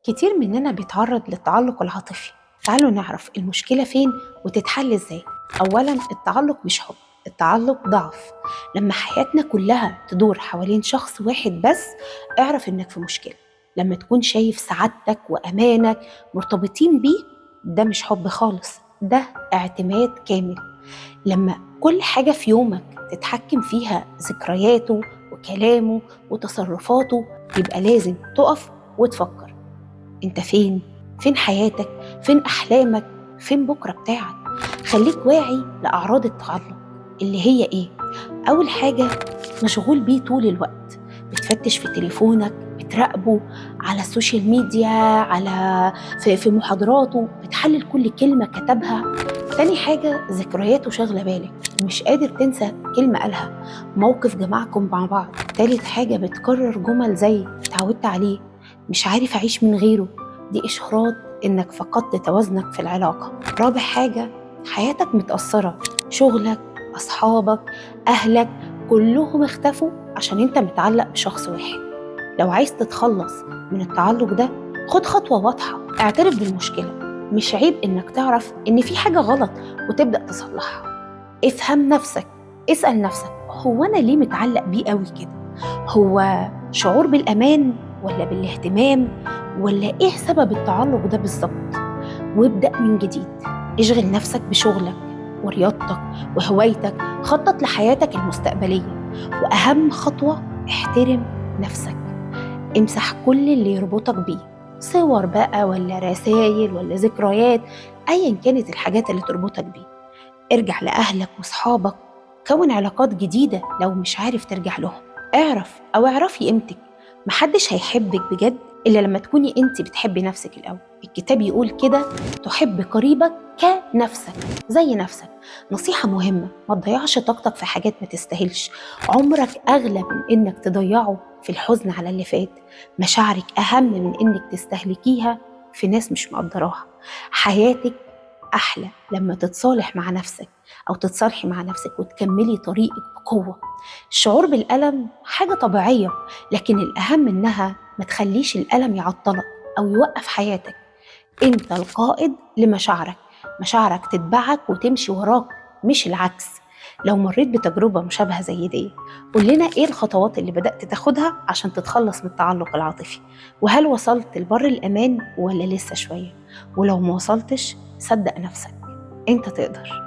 كتير مننا بيتعرض للتعلق العاطفي. تعالوا نعرف المشكلة فين وتتحل ازاي. أولا، التعلق مش حب، التعلق ضعف. لما حياتنا كلها تدور حوالين شخص واحد بس، اعرف انك في مشكلة. لما تكون شايف سعادتك وأمانك مرتبطين بيه، ده مش حب خالص، ده اعتماد كامل. لما كل حاجة في يومك تتحكم فيها ذكرياته وكلامه وتصرفاته، يبقى لازم تقف وتفكر: انت فين؟ فين حياتك؟ فين أحلامك؟ فين بكرة بتاعك؟ خليك واعي لأعراض التعلق. اللي هي ايه؟ أول حاجة، مشغول بيه طول الوقت، بتفتش في تليفونك، بتراقبه على السوشيال ميديا، على في محاضراته، بتحلل كل كلمة كتبها. تاني حاجة، ذكرياته شاغلة بالك، مش قادر تنسى كلمة قالها، موقف جمعكم مع بعض. تالت حاجة، بتكرر جمل زي اتعودت عليه، مش عارف أعيش من غيره. دي إشارات إنك فقدت توازنك في العلاقة. رابع حاجة، حياتك متأثرة، شغلك، أصحابك، أهلك، كلهم اختفوا عشان أنت متعلق بشخص واحد. لو عايز تتخلص من التعلق ده، خد خطوة واضحة، اعترف بالمشكلة. مش عيب إنك تعرف إن في حاجة غلط وتبدأ تصلحها. افهم نفسك، اسأل نفسك: هو أنا ليه متعلق بيه قوي كده؟ هو شعور بالأمان ولا بالاهتمام، ولا إيه سبب التعلق ده بالظبط؟ وابدأ من جديد. اشغل نفسك بشغلك ورياضتك وهوايتك، خطط لحياتك المستقبلية. وأهم خطوة، احترم نفسك. امسح كل اللي يربطك بيه، صور بقى ولا رسائل ولا ذكريات، أيا كانت الحاجات اللي تربطك بيه. ارجع لأهلك وصحابك، كون علاقات جديدة لو مش عارف ترجع لهم. اعرف أو اعرفي قيمتك. محدش هيحبك بجد إلا لما تكوني انت بتحبي نفسك الأول. الكتاب يقول كده: تحب قريبك كنفسك، زي نفسك. نصيحة مهمة: ما تضيعش طاقتك في حاجات ما تستاهلش. عمرك أغلى من إنك تضيعه في الحزن على اللي فات. مشاعرك أهم من إنك تستهلكيها في ناس مش مقدراها. حياتك أحلى لما تتصالح مع نفسك، أو تتصالحي مع نفسك وتكملي طريقك بقوة. الشعور بالألم حاجة طبيعية، لكن الأهم إنها ما تخليش الألم يعطلك أو يوقف حياتك. أنت القائد لمشاعرك، مشاعرك تتبعك وتمشي وراك، مش العكس. لو مريت بتجربة مشابهة زي دي، قول لنا إيه الخطوات اللي بدأت تاخدها عشان تتخلص من التعلق العاطفي، وهل وصلت لبر الأمان ولا لسه شوية؟ ولو ما وصلتش، صدق نفسك، أنت تقدر.